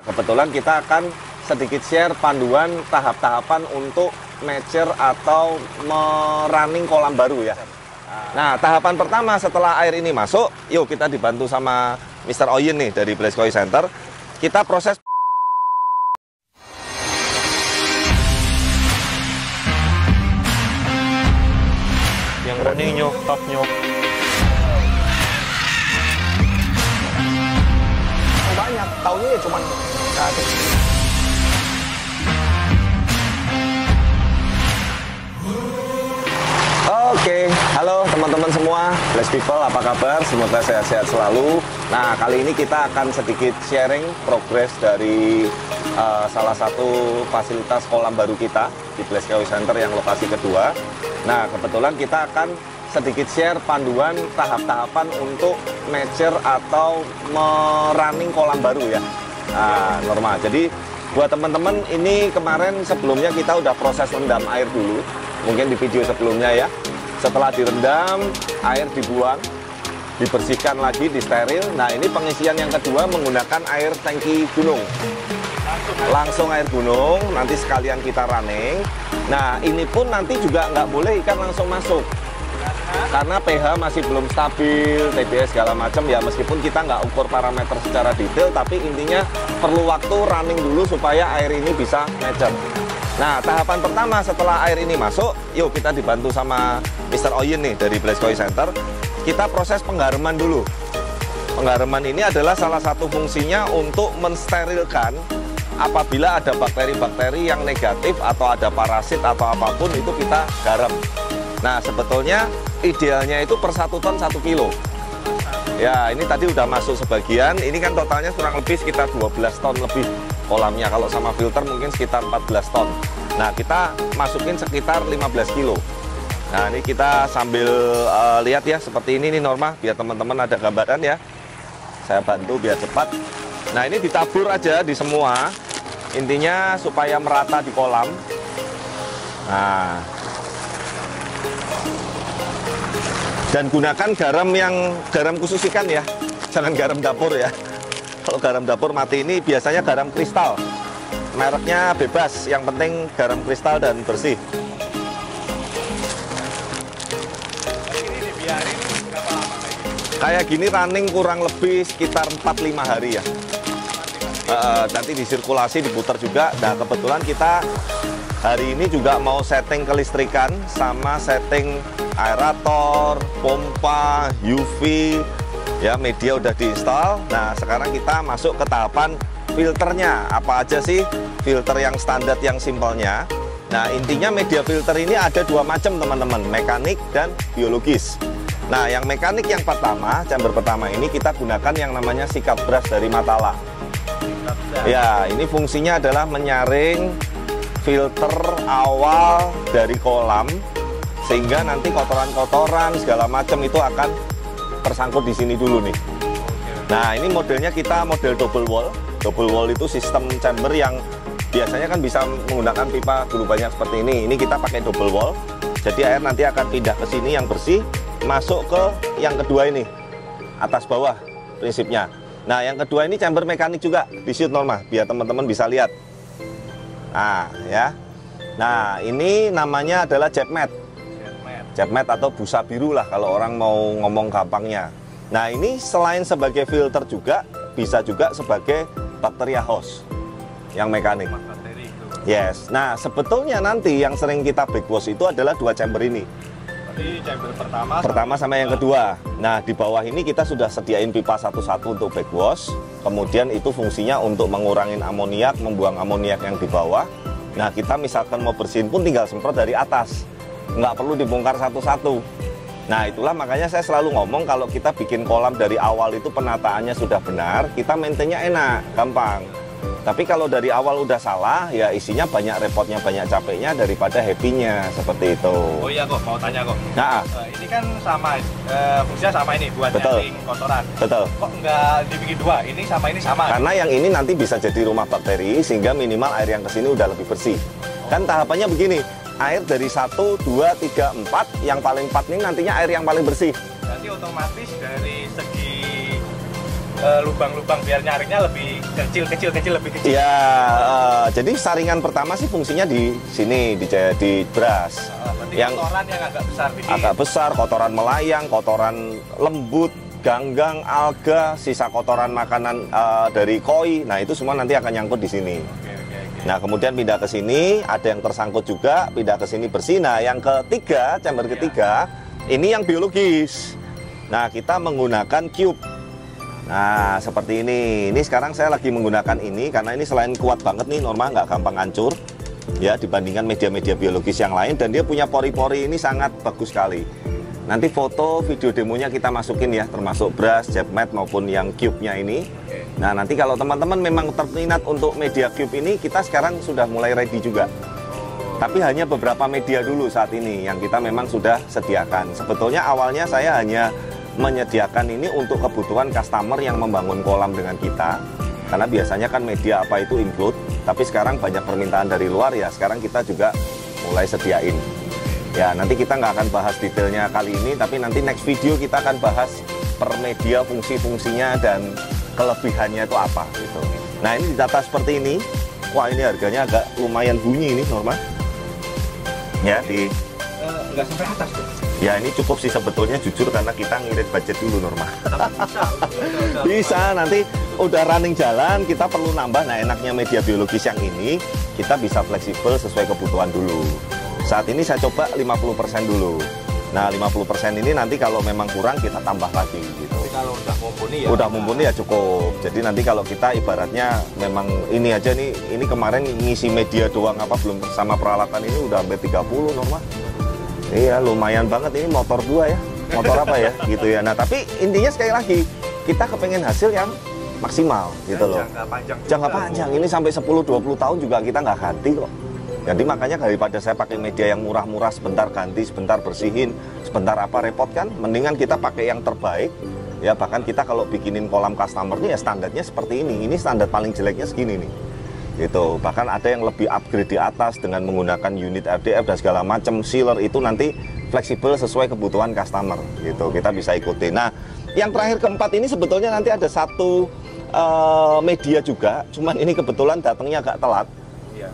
Kebetulan kita akan sedikit share panduan tahap-tahapan untuk mature atau merunning kolam baru ya. Nah, tahapan pertama setelah air ini masuk, yuk kita dibantu sama Mr. Oyin nih dari Blaskoy Center. Kita proses yang running nyok, top nyok. banyak, taunya ya cuma Oke, halo teman-teman semua, Bless People, apa kabar? Semoga sehat-sehat selalu. Nah, kali ini kita akan sedikit sharing progres dari salah satu fasilitas kolam baru kita di Blaskoy Center yang lokasi kedua. Nah, kebetulan kita akan sedikit share panduan tahap-tahapan untuk mature atau merunning kolam baru ya. Nah, normal. Jadi buat teman-teman, ini kemarin sebelumnya kita udah proses rendam air dulu, mungkin di video sebelumnya ya. Setelah direndam, air dibuang, dibersihkan lagi, disteril. Nah, ini pengisian yang kedua menggunakan air tangki gunung. Langsung air gunung, nanti sekalian kita running. Nah, ini pun nanti juga nggak boleh ikan langsung masuk. Karena pH masih belum stabil, TDS segala macam ya, meskipun kita nggak ukur parameter secara detail, tapi intinya perlu waktu running dulu supaya air ini bisa mature. Nah, tahapan pertama setelah air ini masuk, yuk kita dibantu sama Mr. Oyin nih dari Blaskoy Center. Kita proses penggareman dulu. Penggareman ini adalah salah satu fungsinya untuk mensterilkan apabila ada bakteri-bakteri yang negatif atau ada parasit atau apapun, itu kita garam. Nah, sebetulnya idealnya itu per 1 ton 1 kilo. Ya, ini tadi udah masuk sebagian. Ini kan totalnya kurang lebih sekitar 12 ton lebih kolamnya. Kalau sama filter mungkin sekitar 14 ton. Nah, kita masukin sekitar 15 kilo. Nah, ini kita sambil lihat ya, seperti ini nih Norma, biar teman-teman ada gambaran ya. Saya bantu biar cepat. Nah, ini ditabur aja di semua. Intinya supaya merata di kolam. Nah, dan gunakan garam khusus ikan ya, jangan garam dapur ya. Kalau garam dapur mati ini biasanya garam kristal. Mereknya bebas, yang penting garam kristal dan bersih. Kayak gini running kurang lebih sekitar 4-5 hari ya. Nanti disirkulasi, diputar juga. Nah, kebetulan kita hari ini juga mau setting kelistrikan sama setting aerator, pompa, UV, ya, media udah diinstal. Nah, sekarang kita masuk ke tahapan filternya. Apa aja sih filter yang standar, yang simpelnya? Nah, intinya media filter ini ada dua macam teman-teman, mekanik dan biologis. Nah, yang mekanik yang pertama, chamber pertama ini kita gunakan yang namanya sikat brush dari Matala. Ya, ini fungsinya adalah menyaring filter awal dari kolam, sehingga nanti kotoran-kotoran segala macam itu akan tersangkut di sini dulu nih. Nah, ini modelnya kita model double wall. Double wall itu sistem chamber yang biasanya kan bisa menggunakan pipa dulu banyak seperti ini. Ini kita pakai double wall. Jadi air nanti akan pindah ke sini yang bersih, masuk ke yang kedua ini, atas bawah prinsipnya. Nah, yang kedua ini chamber mekanik juga, di shoot Norma, biar teman-teman bisa lihat. Nah, ya. Nah, ini namanya adalah jet mat. Jet mat atau busa biru lah kalau orang mau ngomong gampangnya. Nah, ini selain sebagai filter juga, bisa juga sebagai bacteria host yang mekanik. Yes. Nah, sebetulnya nanti yang sering kita backwash itu adalah dua chamber ini. Jadi chamber pertama sama yang kedua. Nah, di bawah ini kita sudah sediain pipa satu-satu untuk backwash. Kemudian itu fungsinya untuk mengurangi amoniak, membuang amoniak yang di bawah. Nah, kita misalkan mau bersihin pun tinggal semprot dari atas. Nggak perlu dibongkar satu-satu. Nah, itulah makanya saya selalu ngomong kalau kita bikin kolam dari awal itu penataannya sudah benar, kita maintainnya enak, gampang. Tapi kalau dari awal udah salah, ya isinya banyak repotnya, banyak capeknya daripada happy-nya, seperti itu. Oh iya kok, mau tanya kok. Nah, ini kan sama, fungsinya sama ini, buat nyaring kotoran. Betul. Kok nggak dibikin dua, ini sama ini sama? Karena yang ini nanti bisa jadi rumah bakteri, sehingga minimal air yang kesini udah lebih bersih. Kan tahapannya begini, air dari 1, 2, 3, 4, yang paling 4 ini nantinya air yang paling bersih. Berarti otomatis dari segi lubang-lubang biar nyaringnya lebih kecil. Ya, jadi saringan pertama sih fungsinya di sini di brush. Yang kotoran yang agak besar. Agak besar, kotoran melayang, kotoran lembut, ganggang, alga, sisa kotoran makanan dari koi. Nah itu semua nanti akan nyangkut di sini. Nah kemudian pindah ke sini, ada yang tersangkut juga, pindah ke sini bersih. Nah yang ketiga, chamber ketiga, ini yang biologis. Nah kita menggunakan cube. Nah seperti ini. Ini sekarang saya lagi menggunakan ini karena ini selain kuat banget nih, Norma, nggak gampang hancur ya dibandingkan media-media biologis yang lain, dan dia punya pori-pori ini sangat bagus sekali. Nanti foto video demonya kita masukin ya, termasuk brush, jet mat maupun yang cube-nya ini. Nah nanti kalau teman-teman memang terminat untuk media cube ini, kita sekarang sudah mulai ready juga. Tapi hanya beberapa media dulu saat ini yang kita memang sudah sediakan. Sebetulnya awalnya saya hanya menyediakan ini untuk kebutuhan customer yang membangun kolam dengan kita, karena biasanya kan media apa itu include, tapi sekarang banyak permintaan dari luar ya, sekarang kita juga mulai sediain ya. Nanti kita nggak akan bahas detailnya kali ini, tapi nanti next video kita akan bahas per media, fungsi-fungsinya dan kelebihannya itu apa gitu. Nah ini ditata seperti ini. Wah ini harganya agak lumayan bunyi ini, Norma ya. Di nggak sampai atas tuh. Ya ini cukup sih sebetulnya, jujur, karena kita ngirit budget dulu, Norma. Bisa, nanti udah running jalan, kita perlu nambah. Nah enaknya media biologis yang ini, kita bisa fleksibel sesuai kebutuhan dulu. Saat ini saya coba 50% dulu. Nah 50% ini nanti kalau memang kurang kita tambah lagi gitu. Jadi kalau udah mumpuni ya? Udah mumpuni ya cukup. Jadi nanti kalau kita ibaratnya memang ini aja nih, ini kemarin ngisi media doang apa belum sama peralatan ini udah hampir 30, Norma. Iya lumayan banget, ini motor 2 ya, motor apa ya gitu ya. Nah tapi intinya sekali lagi kita kepengen hasil yang maksimal gitu loh. Jangka panjang ini sampai 10-20 tahun juga kita nggak ganti kok. Jadi makanya daripada saya pakai media yang murah-murah, sebentar ganti, sebentar bersihin, sebentar apa repot kan, mendingan kita pakai yang terbaik ya. Bahkan kita kalau bikinin kolam customer nih ya standarnya seperti ini standar paling jeleknya segini nih gitu. Bahkan ada yang lebih upgrade di atas dengan menggunakan unit RDF dan segala macam sealer, itu nanti fleksibel sesuai kebutuhan customer gitu, kita bisa ikuti. Nah yang terakhir keempat ini sebetulnya nanti ada satu media juga, cuman ini kebetulan datangnya agak telat.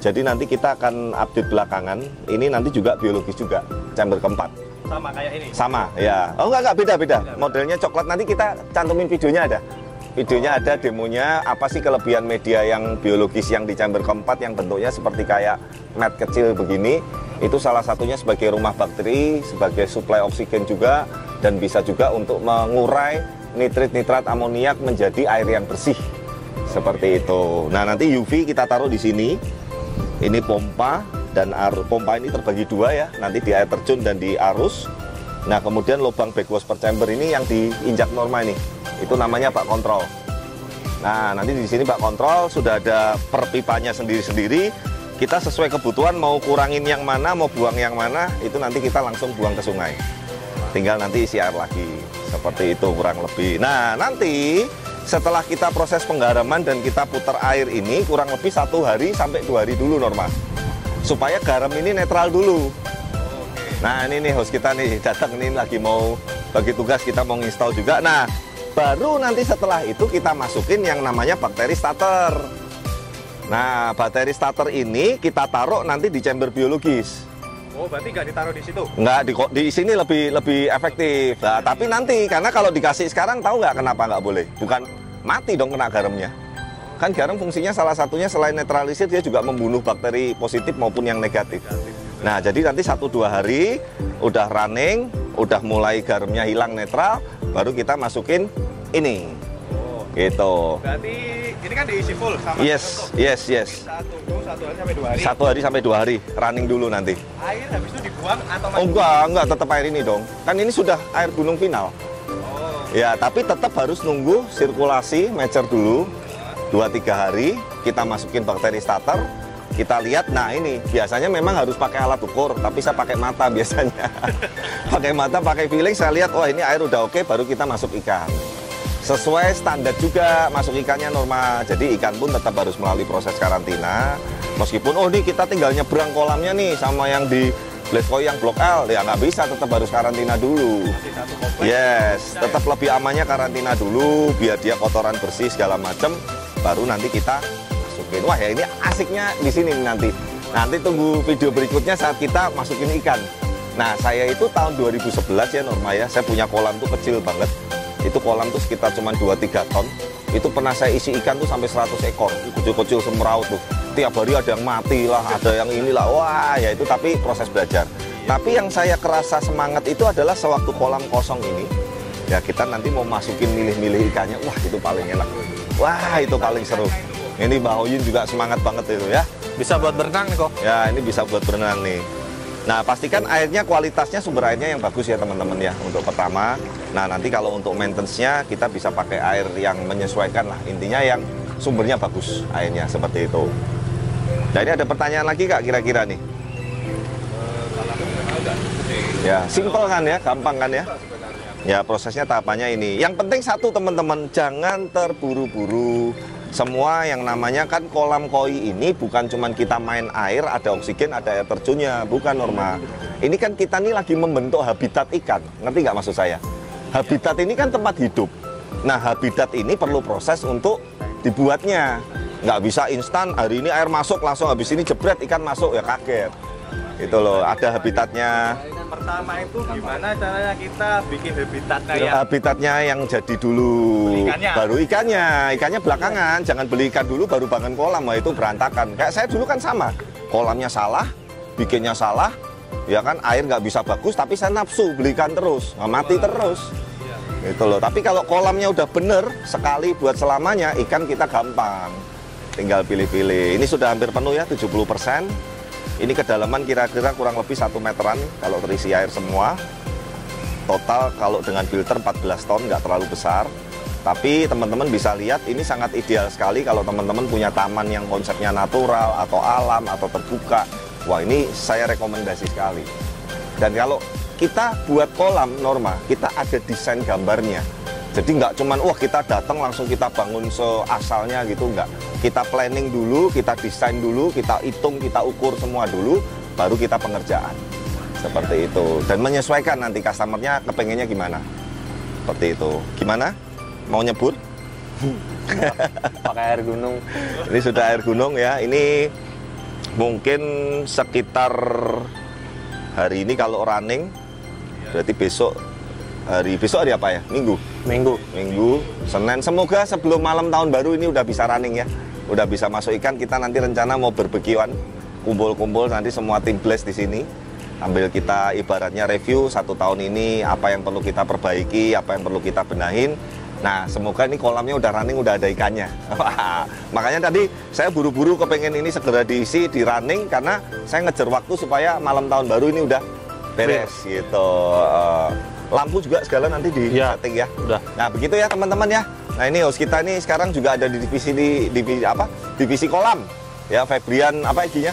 Jadi nanti kita akan update belakangan. Ini nanti juga biologis juga, chamber keempat. Sama kayak ini? Sama ya. Oh enggak beda. Modelnya coklat, nanti kita cantumin videonya ada. Videonya ada, demonya, apa sih kelebihan media yang biologis yang di chamber keempat yang bentuknya seperti kayak mat kecil begini. Itu salah satunya sebagai rumah bakteri, sebagai suplai oksigen juga, dan bisa juga untuk mengurai nitrit-nitrat amoniak menjadi air yang bersih. Seperti itu. Nah nanti UV kita taruh di sini. Ini pompa, dan pompa ini terbagi 2 ya, nanti di air terjun dan di arus. Nah kemudian lubang backwash per chamber ini yang diinjak Norma ini, itu namanya bak kontrol. Nah nanti di sini bak kontrol sudah ada per pipanya sendiri-sendiri. Kita sesuai kebutuhan mau kurangin yang mana, mau buang yang mana, itu nanti kita langsung buang ke sungai. Tinggal nanti isi air lagi, seperti itu kurang lebih. Nah nanti setelah kita proses penggaraman dan kita putar air ini kurang lebih 1 hari sampai 2 hari dulu, Norma, supaya garam ini netral dulu. Nah ini nih host kita nih datang nih, lagi mau bagi tugas, kita mau install juga. Nah baru nanti setelah itu kita masukin yang namanya bakteri starter. Nah bakteri starter ini kita taruh nanti di chamber biologis. Oh berarti nggak ditaruh di situ? Nggak, di sini lebih efektif. Nah, tapi nanti karena kalau dikasih sekarang, tahu nggak kenapa nggak boleh? Bukan mati dong kena garamnya. Kan garam fungsinya salah satunya selain netralisir, dia juga membunuh bakteri positif maupun yang negatif. Nah jadi nanti 1-2 hari udah running, udah mulai garamnya hilang netral, baru kita masukin ini. Gitu. Berarti ini kan diisi full sama yes. Kita tunggu 1 hari sampai 2 hari. 1 hari sampai 2 hari running dulu nanti. Air habis itu dibuang atau masih? Oh enggak, tetap air ini dong. Kan ini sudah air gunung final. Ya, tapi tetap harus nunggu sirkulasi mature dulu 2-3 hari. Kita masukin bakteri starter. Kita lihat, nah ini biasanya memang harus pakai alat ukur, tapi saya pakai mata biasanya. Pakai mata, pakai feeling, saya lihat, oh ini air udah oke, baru kita masuk ikan. Sesuai standar juga masuk ikannya, Norma. Jadi ikan pun tetap harus melalui proses karantina. Meskipun oh ini kita tinggal nyebrang kolamnya nih sama yang di Blaze koi yang blok L ya nggak bisa, tetap harus karantina dulu. Masih satu komplek. Yes, tetap lebih amannya karantina dulu biar dia kotoran bersih segala macam, baru nanti kita masukin. Wah ya ini asiknya di sini nanti. Nanti tunggu video berikutnya saat kita masukin ikan. Nah saya itu tahun 2011 ya Norma ya, saya punya kolam tuh kecil banget. Itu kolam tuh sekitar cuma 2-3 ton. Itu pernah saya isi ikan tuh sampai 100 ekor, kecil-kecil semeraut tuh. Tiap hari ada yang mati lah, ada yang inilah, wah ya itu tapi proses belajar. Tapi yang saya kerasa semangat itu adalah sewaktu kolam kosong ini, ya kita nanti mau masukin milih-milih ikannya, wah itu paling enak. Wah itu paling seru. Ini Mbak Oyun juga semangat banget itu ya. Bisa buat berenang nih kok. Ya ini bisa buat berenang nih. Nah pastikan airnya kualitasnya sumber airnya yang bagus ya teman-teman ya untuk pertama. Nah nanti kalau untuk maintenance-nya kita bisa pakai air yang menyesuaikan lah. Intinya yang sumbernya bagus airnya seperti itu. Nah ini ada pertanyaan lagi Kak kira-kira nih? Ya simple kan ya, gampang kan ya? Ya prosesnya tahapannya ini. Yang penting satu teman-teman, jangan terburu-buru. Semua yang namanya kan kolam koi ini bukan cuma kita main air, ada oksigen, ada air terjunnya, bukan Norma. Ini kan kita nih lagi membentuk habitat ikan, ngerti nggak maksud saya? Habitat ini kan tempat hidup. Nah habitat ini perlu proses untuk dibuatnya. Nggak bisa instan, hari ini air masuk langsung habis ini jebret ikan masuk ya kaget. Itu loh, ada habitatnya. Pertama itu gimana caranya kita bikin habitatnya Ya, habitatnya yang jadi dulu, Ikannya. baru ikannya belakangan. Jangan beli ikan dulu baru bangun kolam, wah itu berantakan. Kayak saya dulu kan sama, kolamnya salah, bikinnya salah, ya kan air nggak bisa bagus, tapi saya nafsu beli ikan terus, nggak mati terus. Gitu loh. Tapi kalau kolamnya udah bener sekali buat selamanya, ikan kita gampang, tinggal pilih-pilih. Ini sudah hampir penuh ya, 70%. Ini kedalaman kira-kira kurang lebih 1 meteran kalau terisi air semua. Total kalau dengan filter 14 ton, nggak terlalu besar. Tapi teman-teman bisa lihat ini sangat ideal sekali kalau teman-teman punya taman yang konsepnya natural atau alam atau terbuka. Wah ini saya rekomendasi sekali. Dan kalau kita buat kolam Norma, kita ada desain gambarnya. Jadi nggak cuman wah kita datang langsung kita bangun seasalnya gitu, nggak. Kita planning dulu, kita desain dulu, kita hitung, kita ukur semua dulu, baru kita pengerjaan. Seperti itu. Dan menyesuaikan nanti customernya kepengennya gimana. Seperti itu. Gimana? Mau nyebut? Pakai air gunung. Ini sudah air gunung ya. Ini mungkin sekitar hari ini kalau running, berarti besok hari apa ya? Minggu, Senin. Semoga sebelum malam tahun baru ini udah bisa running ya. Udah bisa masuk ikan. Kita nanti rencana mau berbekiwan, kumpul-kumpul nanti semua tim Blaze di sini. Ambil kita ibaratnya review 1 tahun ini apa yang perlu kita perbaiki, apa yang perlu kita benahin. Nah, semoga ini kolamnya udah running, udah ada ikannya. Makanya tadi saya buru-buru kepengen ini segera diisi, di running karena saya ngejar waktu supaya malam tahun baru ini udah beres gitu. Lampu juga segala nanti di setting ya. Udah. Nah, begitu ya teman-teman ya. Nah, ini host kita nih sekarang juga ada di divisi kolam. Ya, Febrian apa IG-nya?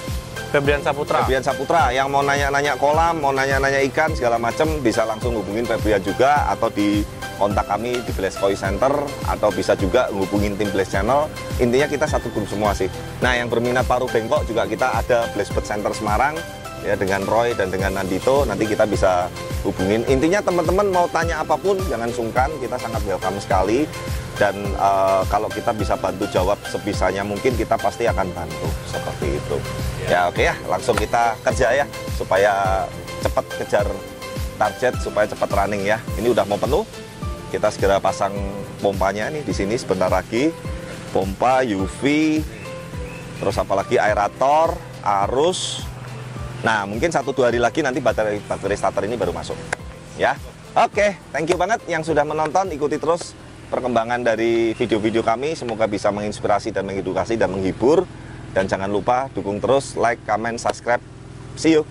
Febrian Saputra. Febrian Saputra. Yang mau nanya-nanya kolam, mau nanya-nanya ikan segala macam bisa langsung hubungin Febrian juga atau di kontak kami di Blaze Koi Center atau bisa juga hubungin tim Blaze Channel. Intinya kita satu grup semua sih. Nah, yang berminat paru bengkok juga kita ada Blaze Bird Center Semarang ya dengan Roy dan dengan Nandito. Nanti kita bisa hubungin. Intinya teman-teman mau tanya apapun jangan sungkan, kita sangat welcome sekali. Dan kalau kita bisa bantu jawab sebisanya mungkin kita pasti akan bantu seperti itu. Ya oke ya, langsung kita kerja ya supaya cepat kejar target, supaya cepat running ya. Ini udah mau penuh. Kita segera pasang pompanya nih di sini sebentar lagi. Pompa, UV, terus apalagi aerator, arus. Nah mungkin 1-2 hari lagi nanti baterai starter ini baru masuk. Ya, oke, thank you banget yang sudah menonton. Ikuti terus perkembangan dari video-video kami. Semoga bisa menginspirasi dan mengedukasi dan menghibur. Dan jangan lupa dukung terus, like, comment, subscribe. See you.